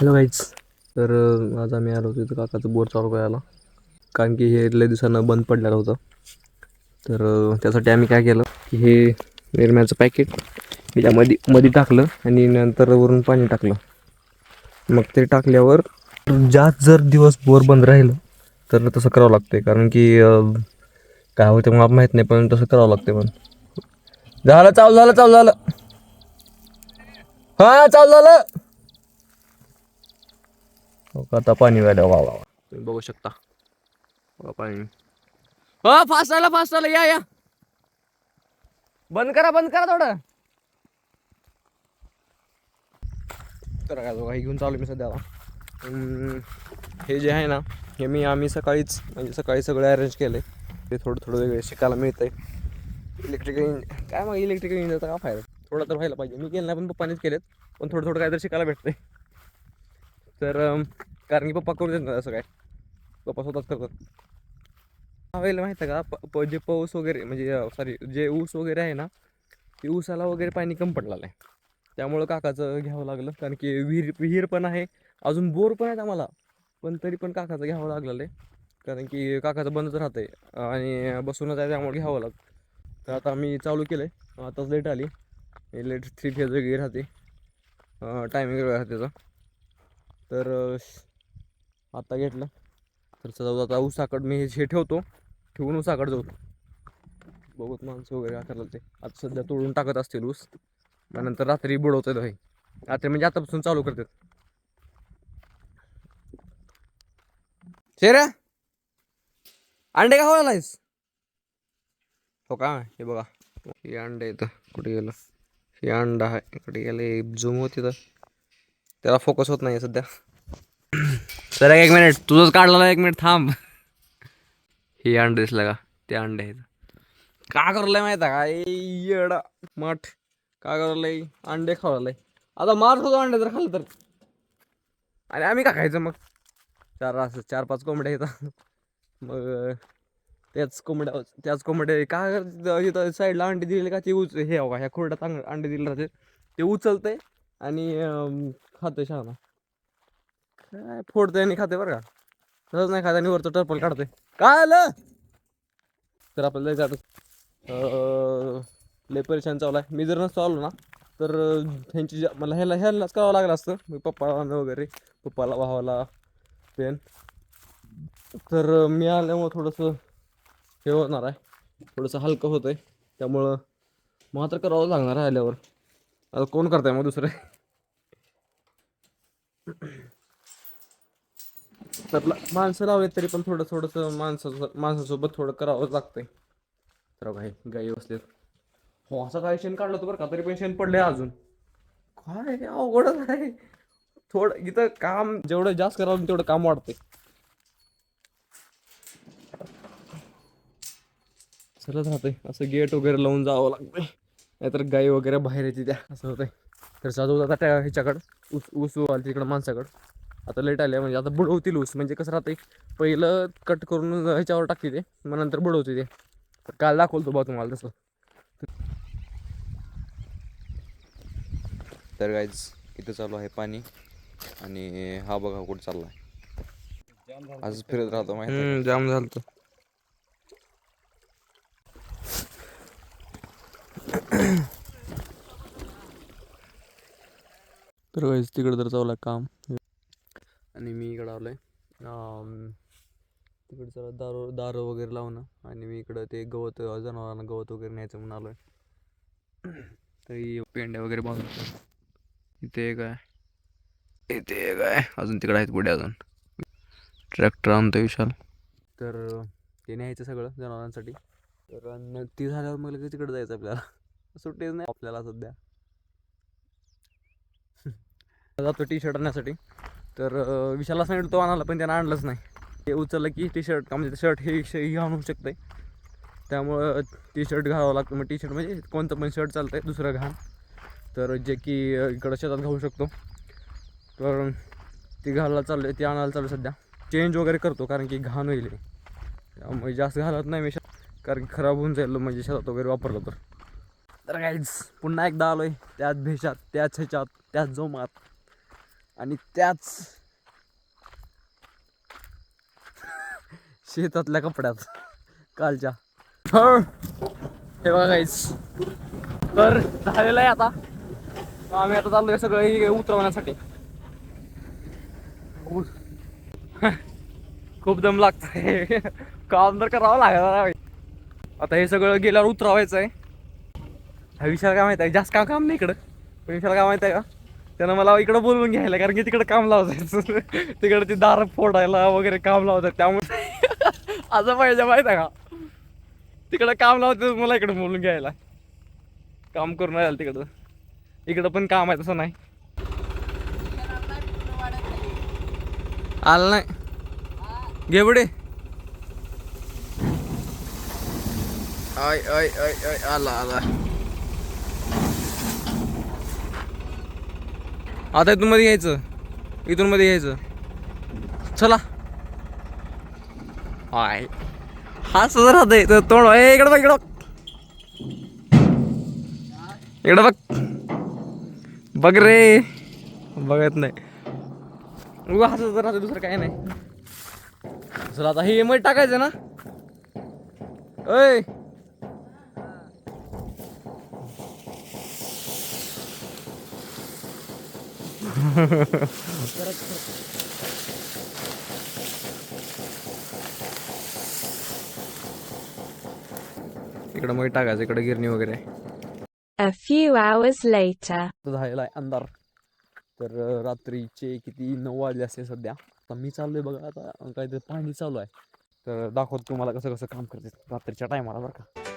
Hello guys. तर आज आम्ही आलो होतो इथं काकाचं बोर चालू करायला, कारण की हे लय दिवसानं बंद पडलेलं होतं. तर त्यासाठी आम्ही काय केलं की हे निर्म्याचं पॅकेट मी त्यामध्ये टाकलं आणि नंतर वरून पाणी टाकलं. मग ते टाकल्यावर जास्त जर दिवस बोर बंद राहिलं तर तसं करावं लागतं, कारण की काय होतं मला माहीत नाही, पण तसं करावं लागतं. पण चालू झालं हां चालू झालं. हो का, आता पाणी व्हायला वा वा, तुम्ही बघू शकता पाणी. हो फास्ट आला या बंद करा थोडं. तर काय काही घेऊन चालू मी सध्या. हे जे आहे ना, हे आम्ही सकाळीच म्हणजे सकाळी सगळं अरेंज केलं ते थोडं वेगळे शिकायला मिळतंय. इलेक्ट्रिकल काय मग इलेक्ट्रिकल इंजिनचा काय फायदा, थोडं तर व्हायला पाहिजे. मी केलं नाही पण पप्पानीच केलेत, पण थोडं काहीतरी शिकायला भेटतंय. तर कारण की पप्पा करू देत नाही असं काय, पप्पा स्वतःच करतात. व्हायला माहिती आहे का, जे पाऊस वगैरे म्हणजे सॉरी जे ऊस वगैरे आहे ना, ते ऊसाला वगैरे पाणी कमी पडलेलं आहे. त्यामुळं काकाचं घ्यावं लागलं, कारण की विहीर पण आहे, अजून बोर पण आहेत आम्हाला, पण तरी पण काकाचं घ्यावं लागलेलं आहे. कारण की काकाचं बंदच राहतंय आणि बसूनच आहे, त्यामुळे घ्यावं लागतं. तर आता आम्ही चालू केलं आहे. आताच लेट आली, लेट 3 फेज वेगळी राहते, टायमिंग वेगळा राहते त्याचा. तर आता घेतलं तर चला आता ऊसाकड मी हे ठेवून ऊसाकड जाऊ. बघत माणसं वगैरे करायला ते आता सध्या तोडून टाकत असतील ऊस, त्यानंतर रात्री बुडवतात भाई. रात्री म्हणजे आतापासून चालू करतात. शेऱ्या अंडे का हवालायस हो का, हे बघा हे अंडे येतं. कुठे गेलं हे अंडा आहे, कुठे गेलं झूम होती तर त्याला फोकस होत नाही सध्या. तर 1 मिनिट तुझंच काढलेला, 1 मिनिट थांब. हे अंडे दिसलं का, ते अंडे आहेत. का करलंय माहिती आहे का येडा मठ, का करलंय अंडे खावलंय. आता मार होतो अंडे जर खाल्लं तर, आणि आम्ही का खायचं मग. 4-5 कोंबड्या येतात, मग त्याच कोंबड्या का इथं साईडला अंडे दिले का ते हे बघा ह्या खोरड्यात अंडे दिले राहते, ते उचलतंय आणि खातंय शहाणा. काय फोडतंय आणि खाते बरं का, तसंच नाही खात आणि वरचं टर्पल काढतंय. काय आलं तर आपल्याला जायचं लय परेशान चालू आहे. मी जर नसतो आलो ना तर ह्यांची मला ह्यालाच करावं लागलं असतं, मी पप्पाला वगैरे पप्पाला भावाला पेन. तर मी आल्यामुळं थोडंसं हे होणार आहे, थोडंसं हलकं होतं आहे, त्यामुळं मग तर करावं लागणार आहे आल्यावर. आता कोण करताय मग दुसरं. तर माणसं लावले तरी पण थोडंसं माणसासोबत थोडं करावंच लागतंय. तर काही गाई बसलेत. हो असं काही शेण काढलं होतं बरं का, तरी पण शेण पडले अजून. काय अवघडच आहे. थोडं इथं काम जेवढं जास्त करावं तेवढं काम वाढते. चलत राहतंय असं गेट वगैरे लावून जावं लागतंय, नाहीतर गाई वगैरे बाहेर येते त्या, असं होतंय. तर जाऊ आता त्या ह्याच्याकडं ऊस आली तिकडं माणसाकडं. आता लेट आले म्हणजे आता बुडवतील ऊस. म्हणजे कसं राहतंय, पहिलं कट करून ह्याच्यावर टाकते ते, मग नंतर बुडवते ते. तर काल दाखवतो बा तुम्हाला तसं. तर गाईज इथं चालू आहे पाणी, आणि हा बघा कुठं चालला आहे. आज फिरत राहतो माहिती जाम झालं. तर गाईज तिकडं तर चालू आहे काम, आणि मी इकडं आलोय तिकडचं दारं वगैरे लावणं, आणि मी इकडं ते गवत जनावरांना गवत वगैरे न्यायचं म्हणून आलोय. तरी पेंड्या वगैरे बांधून इथे काय अजून तिकडे आहेत पुढे अजून ट्रॅक्टर आणतोय विशाल. तर ते न्यायचं सगळं जनावरांसाठी. तर ती झाल्यावर मग लगेच तिकडे जायचं आपल्याला. सुट्टीच नाही आपल्याला सध्या. जातो टी-शर्ट आणण्यासाठी. तर विशालला सांगितलं तो आणायला, पण त्यानं आणलंच नाही. ते उचललं की टी-शर्ट का म्हणजे शर्ट हे आणू शकतंय, त्यामुळं टी-शर्ट घालावं लागतं. मग टी-शर्ट म्हणजे कोणतं पण शर्ट चालतंय दुसरं घाण, तर जे की इकडं शेतात घालू शकतो. तर ती घालायला चालू आहे, ती आणायला चालू सध्या. चेंज वगैरे करतो कारण की घाण होईल, त्यामुळे जास्त घालत नाही मी, कारण की खराब होऊन जाईल म्हणजे शेतात वगैरे वापरलं तर. तर काहीच पुन्हा एकदा आलोय त्याच भेशात, त्याच ह्याच्यात, त्याच जोमात, आणि त्याच शेतातल्या कपड्यात कालच्या. हे बघा गाईस, तर झालेलं आहे आता. आम्ही आता चाललोय सगळं हे उतरवण्यासाठी. खूप दम लागतोय. काम तर करावं लागणार. आता हे सगळं गेल्यावर उतरवायचं आहे. हा विशाल काय माहिती आहे, जास्त काम नाही इकडं. पण विशाल काय माहिती आहे का, त्यानं मला इकडं बोलवून घ्यायला, कारण की तिकडं काम लावायचं. तिकडे ती दार फोडायला वगैरे काम लावतात. त्यामुळे असं पाहिजे माहिती आहे का, तिकडं काम लावतात मला इकडं बोलून घ्यायला. काम करून राहिलं तिकडं. इकडं पण काम आहे, तसं नाही. आलं नाही घे बुडे. आय आय आय आय आला आला. आता इथून मध्ये यायचं, इथून मध्ये यायचं. चला. हाय हा सुद्धा राहतंय तर तोंड. इकडं बघ, इकडं इकडं बघ, बघ रे. बघत नाही उगा हसत राहतं, दुसरं काही नाही. चला आता हे मध्ये टाकायचं ना. ओय इकडं मध्ये टाकायचं, इकडे गिरणी वगैरे. A few hours later. झालेला आहे अंधार. तर रात्रीचे किती 9 वाजले असते सध्या. आता मी चाललोय बघा, आता काहीतरी पाणी चालू आहे. तर दाखवतो तुम्हाला कसं कसं काम करते रात्रीच्या टायमाला बरं का.